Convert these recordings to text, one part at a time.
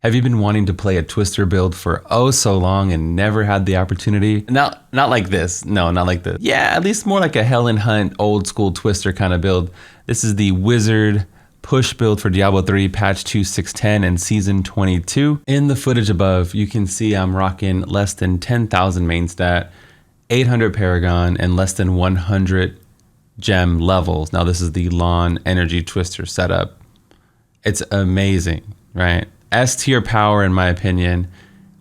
Have you been wanting to play a Twister build for oh so long and never had the opportunity? Not like this. No, not like this. Yeah, at least more like a Helen Hunt old school Twister kind of build. This is the Wizard push build for Diablo 3 patch 2.6.10 and season 22. In the footage above, you can see I'm rocking less than 10,000 main stat, 800 Paragon, and less than 100 gem levels. Now this is the LON Energy Twister setup. It's amazing, right? S tier power in my opinion,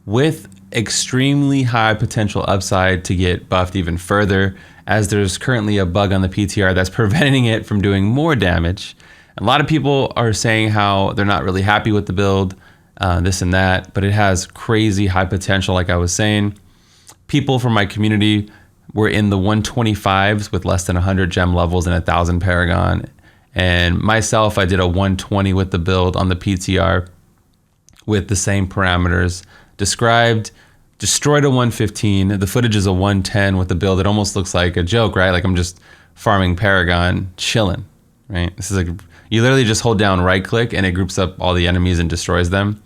with extremely high potential upside to get buffed even further, as there's currently a bug on the PTR that's preventing it from doing more damage. A lot of people are saying how they're not really happy with the build, this and that, but it has crazy high potential like I was saying. People from my community were in the 125s with less than 100 gem levels and 1,000 Paragon. And myself, I did a 120 with the build on the PTR with the same parameters. Described, destroyed a 115. The footage is a 110 with the build. It almost looks like a joke, right? Like I'm just farming Paragon, chilling, right? This is like, you literally just hold down right click and it groups up all the enemies and destroys them.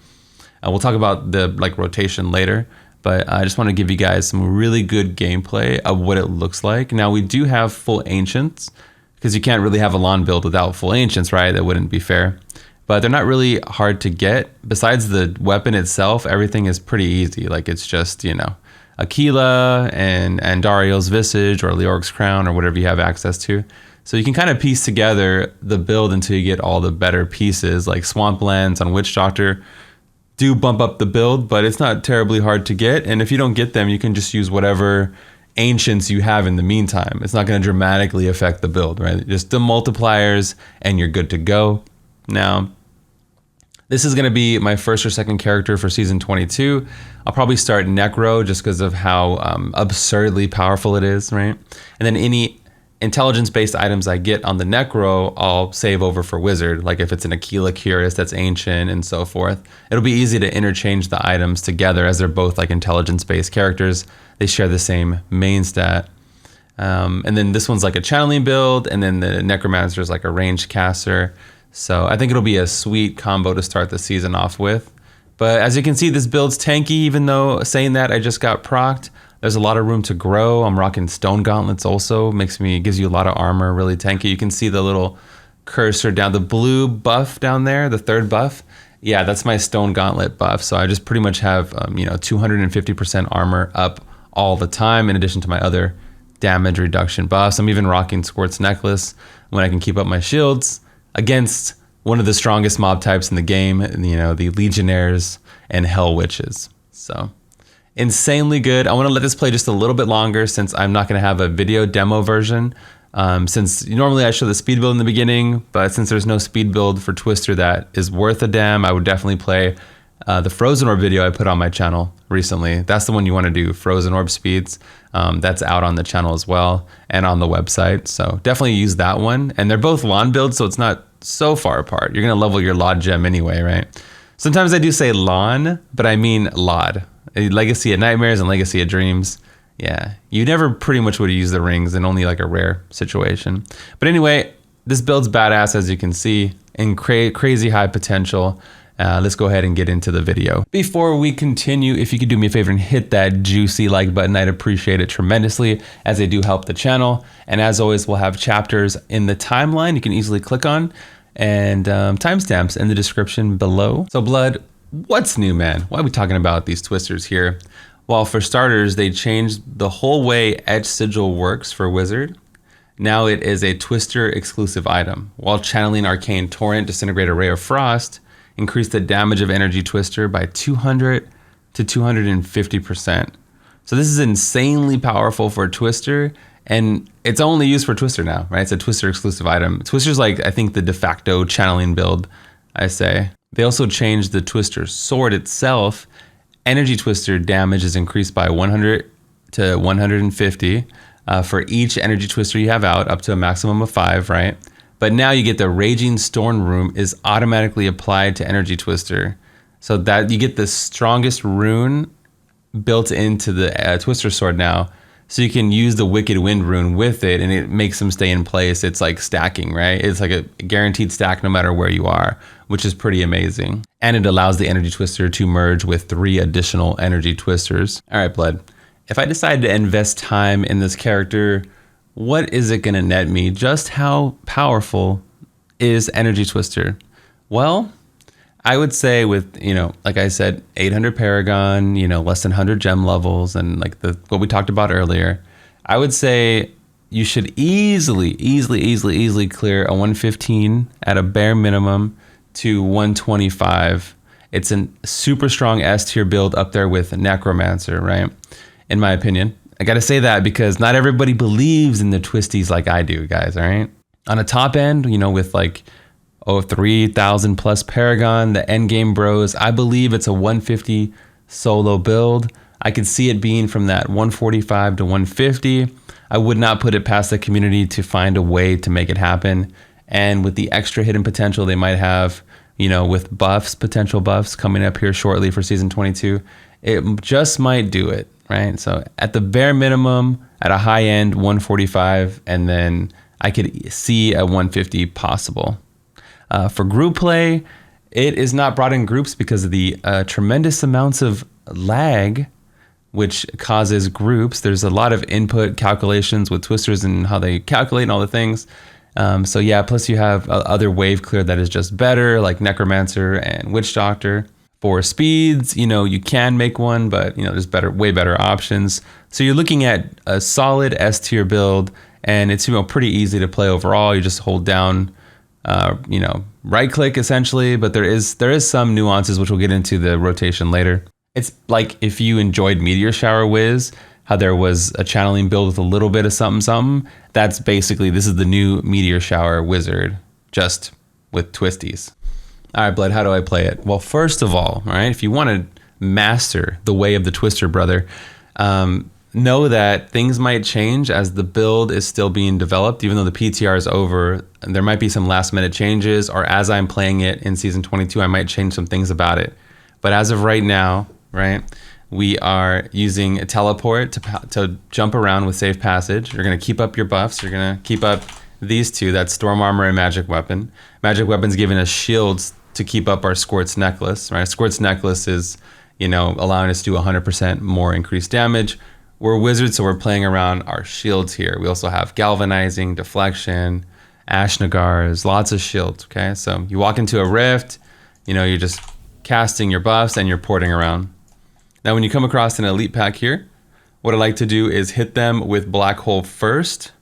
We'll talk about the rotation later, but I just want to give you guys some really good gameplay of what it looks like. Now we do have full ancients, because you can't really have a LON build without full ancients, right? That wouldn't be fair. But they're not really hard to get. Besides the weapon itself, everything is pretty easy. Like it's just, you know, Aquila and Dario's Visage or Leoric's Crown or whatever you have access to. So you can kind of piece together the build until you get all the better pieces, like Swamplands on Witch Doctor do bump up the build, but it's not terribly hard to get. And if you don't get them, you can just use whatever ancients you have in the meantime. It's not going to dramatically affect the build, right? Just the multipliers and you're good to go. Now, this is going to be my first or second character for season 22. I'll probably start Necro just because of how absurdly powerful it is, right? And then any intelligence-based items I get on the Necro, I'll save over for Wizard. Like if it's an Aquila Curious that's ancient and so forth. It'll be easy to interchange the items together as they're both like intelligence-based characters. They share the same main stat. And then this one's like a channeling build, and then the Necromancer is like a ranged caster. So I think it'll be a sweet combo to start the season off with. But as you can see, this build's tanky, even though saying that I just got procced. There's a lot of room to grow. I'm rocking stone gauntlets also. Gives you a lot of armor, really tanky. You can see the little cursor down, the blue buff down there, the third buff. Yeah, that's my stone gauntlet buff. So I just pretty much have 250% armor up all the time, in addition to my other damage reduction buffs. I'm even rocking Squirt's Necklace when I can keep up my shields against one of the strongest mob types in the game, the Legionnaires and Hell Witches. So insanely good. I want to let this play just a little bit longer since I'm not going to have a video demo version. Since normally I show the speed build in the beginning, but since there's no speed build for Twister that is worth a damn, I would definitely play the Frozen Orb video I put on my channel recently. That's the one you want to do, Frozen Orb speeds. That's out on the channel as well and on the website. So definitely use that one. And they're both LON builds, so it's not so far apart. You're going to level your LOD gem anyway, right? Sometimes I do say LON, but I mean LOD. Legacy of Nightmares and Legacy of Dreams. Yeah, you never pretty much would use the rings in only like a rare situation. But anyway, this build's badass as you can see, and crazy high potential. Let's go ahead and get into the video. Before we continue, if you could do me a favor and hit that juicy like button, I'd appreciate it tremendously, as they do help the channel. And as always, we'll have chapters in the timeline you can easily click on, and timestamps in the description below. So Blood, what's new, man? Why are we talking about these Twisters here? Well, for starters, they changed the whole way Etch Sigil works for Wizard. Now it is a Twister exclusive item. While channeling Arcane Torrent, Disintegrate a Ray of Frost, increase the damage of Energy Twister by 200 to 250%. So this is insanely powerful for a Twister, and it's only used for Twister now, right? It's a Twister exclusive item. Twister's like, I think, the de facto channeling build, I say. They also changed the Twister sword itself. Energy Twister damage is increased by 100 to 150 for each Energy Twister you have out, up to a maximum of 5, right? But now you get the Raging Storm Rune is automatically applied to Energy Twister, so that you get the strongest rune built into the Twister sword now So you can use the Wicked Wind rune with it, and it makes them stay in place. It's like stacking, right? It's like a guaranteed stack no matter where you are, which is pretty amazing. And it allows the Energy Twister to merge with 3 additional Energy Twisters. All right, Blood. If I decide to invest time in this character, what is it gonna net me? Just how powerful is Energy Twister? Well, I would say with, like I said, 800 Paragon, less than 100 gem levels, and like what we talked about earlier, I would say you should easily clear a 115 at a bare minimum to 125. It's a super strong S tier build up there with Necromancer, right? In my opinion. I gotta say that because not everybody believes in the twisties like I do, guys, all right? On a top end, with like 3,000 plus Paragon, the endgame bros, I believe it's a 150 solo build. I could see it being from that 145 to 150. I would not put it past the community to find a way to make it happen. And with the extra hidden potential they might have, with potential buffs coming up here shortly for season 22, it just might do it, right? So at the bare minimum, at a high end, 145, and then I could see a 150 possible. For group play, it is not brought in groups because of the tremendous amounts of lag, which causes groups. There's a lot of input calculations with twisters and how they calculate and all the things. So yeah, plus you have other wave clear that is just better, like Necromancer and Witch Doctor. For speeds, you can make one, but there's way better options. So you're looking at a solid S tier build, and it's pretty easy to play overall. You just hold down right click essentially, but there is some nuances which we'll get into the rotation later. It's like if you enjoyed Meteor Shower Wiz, how there was a channeling build with a little bit of something, that's basically, this is the new Meteor Shower Wizard, just with twisties. All right, Blood, how do I play it? Well, first of all right, if you want to master the way of the Twister, brother, know that things might change as the build is still being developed. Even though the PTR is over, there might be some last minute changes, or as I'm playing it in season 22, I might change some things about it. But as of right now, right, we are using a teleport to jump around with safe passage. You're going to keep up your buffs. You're going to keep up these two, that's Storm Armor and Magic Weapon. Magic Weapon's giving us shields to keep up our Squirt's Necklace, right? Squirt's Necklace is, allowing us to do 100% more increased damage. We're wizards, so we're playing around our shields here. We also have Galvanizing, Deflection, Ashnagars, lots of shields, okay? So you walk into a rift, you're just casting your buffs and you're porting around. Now when you come across an elite pack here, what I like to do is hit them with Black Hole first.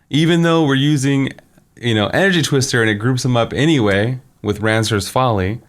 Even though we're using, Energy Twister and it groups them up anyway with Rancer's Folly,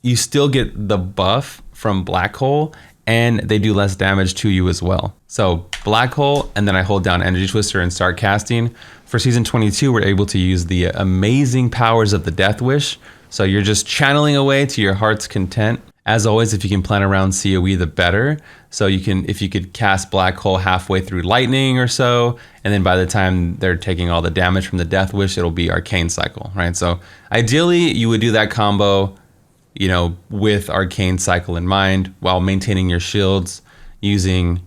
you still get the buff from Black Hole, and they do less damage to you as well. So Black Hole, and then I hold down Energy Twister and start casting. For season 22, we're able to use the amazing powers of the Death Wish. So you're just channeling away to your heart's content. As always, if you can plan around CoE, the better. So if you could cast Black Hole halfway through Lightning or so, and then by the time they're taking all the damage from the Death Wish, it'll be Arcane Cycle, right? So ideally, you would do that combo, with Arcane Cycle in mind, while maintaining your shields, using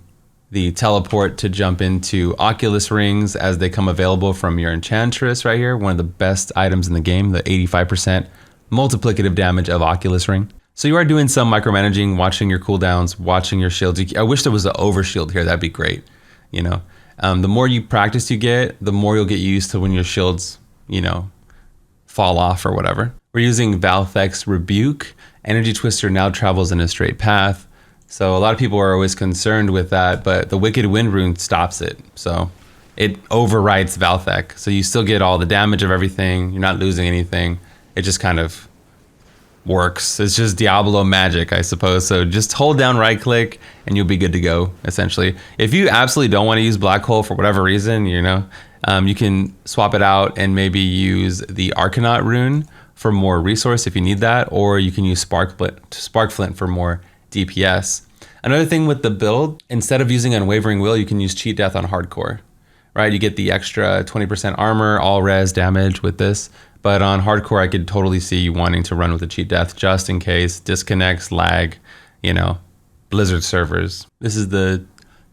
the teleport to jump into Oculus Rings as they come available from your Enchantress right here, one of the best items in the game, the 85% multiplicative damage of Oculus Ring. So you are doing some micromanaging, watching your cooldowns, watching your shields. I wish there was an overshield here, that'd be great, The more you practice you get, the more you'll get used to when your shields, fall off or whatever. We're using Valthek's Rebuke. Energy Twister now travels in a straight path. So a lot of people are always concerned with that, but the Wicked Wind rune stops it. So it overwrites Valthek. So you still get all the damage of everything. You're not losing anything. It just kind of works. It's just Diablo magic, I suppose. So just hold down right click and you'll be good to go, essentially. If you absolutely don't want to use Black Hole for whatever reason, you can swap it out and maybe use the Arcanaut rune for more resource if you need that, or you can use Sparkflint for more DPS. Another thing with the build, instead of using Unwavering Will, you can use Cheat Death on Hardcore, right? You get the extra 20% armor, all res damage with this. But on Hardcore, I could totally see you wanting to run with a Cheat Death just in case, disconnects, lag, Blizzard servers. This is the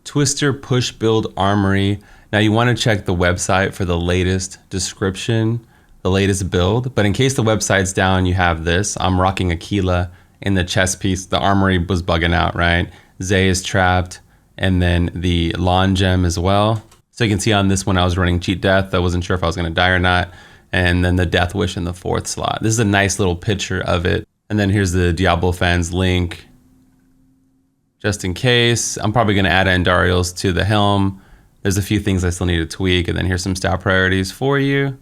Twister push build armory. Now you want to check the website for the latest description, the latest build. But in case the website's down, you have this. I'm rocking Aquila in the chest piece. The armory was bugging out, right? Zay is trapped. And then the LON gem as well. So you can see on this one, I was running cheat death. I wasn't sure if I was going to die or not. And then the death wish in the 4th slot. This is a nice little picture of it. And then here's the Diablo fans link. Just in case, I'm probably going to add Andariel's to the helm. There's a few things I still need to tweak. And then here's some stat priorities for you.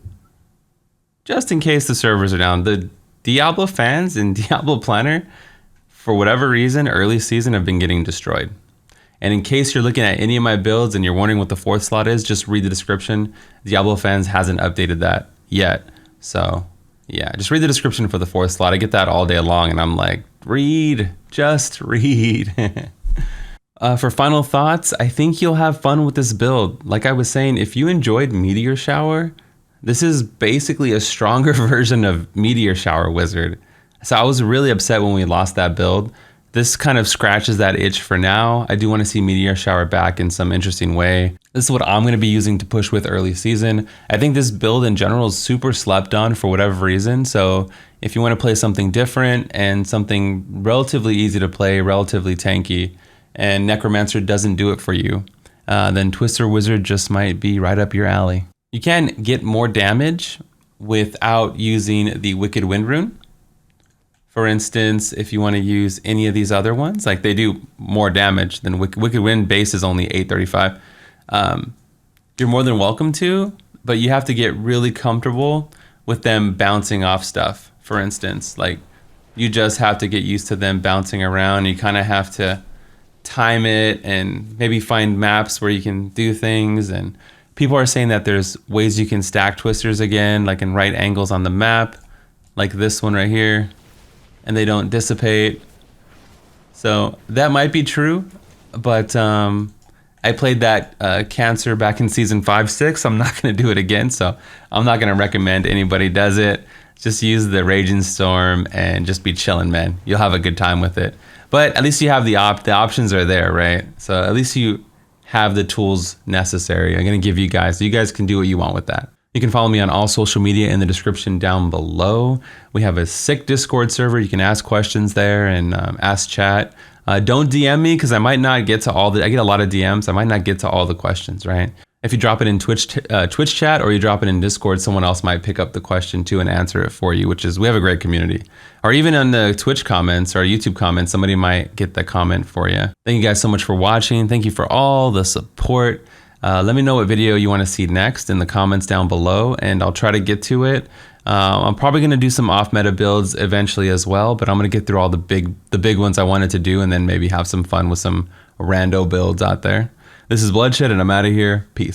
Just in case the servers are down. The Diablo fans in Diablo Planner, for whatever reason, early season have been getting destroyed. And in case you're looking at any of my builds and you're wondering what the 4th slot is, just read the description. Diablo fans hasn't updated that yet. So yeah, just read the description for the 4th slot. I get that all day long and I'm like, read, just read. For final thoughts, I think you'll have fun with this build. Like I was saying, if you enjoyed Meteor Shower, this is basically a stronger version of Meteor Shower Wizard. So I was really upset when we lost that build. This kind of scratches that itch for now. I do want to see Meteor Shower back in some interesting way. This is what I'm going to be using to push with early season. I think this build in general is super slept on for whatever reason. So if you want to play something different and something relatively easy to play, relatively tanky, and Necromancer doesn't do it for you, then Twister Wizard just might be right up your alley. You can get more damage without using the Wicked Wind rune. For instance, if you want to use any of these other ones, like they do more damage than Wicked Wind base is only 835. You're more than welcome to, but you have to get really comfortable with them bouncing off stuff. For instance, like you just have to get used to them bouncing around. You kind of have to time it and maybe find maps where you can do things. And people are saying that there's ways you can stack twisters again, like in right angles on the map, like this one right here, and they don't dissipate. So that might be true, but I played that Cancer back in season 5-6. I'm not going to do it again, so I'm not going to recommend anybody does it. Just use the Raging Storm and just be chilling, man. You'll have a good time with it. But at least you have the options are there, right? So at least you have the tools necessary. I'm going to give you guys, so you guys can do what you want with that. You can follow me on all social media in the description down below. We have a sick Discord server. You can ask questions there and ask chat. Don't DM me because I might not get to all the, I get a lot of DMs. I might not get to all the questions, right? If you drop it in Twitch chat or you drop it in Discord, someone else might pick up the question too and answer it for you, which is, we have a great community. Or even on the Twitch comments or YouTube comments, somebody might get the comment for you. Thank you guys so much for watching. Thank you for all the support. Let me know what video you want to see next in the comments down below, and I'll try to get to it. I'm probably going to do some off-meta builds eventually as well, but I'm going to get through all the big ones I wanted to do and then maybe have some fun with some rando builds out there. This is Bloodshed, and I'm out of here. Peace.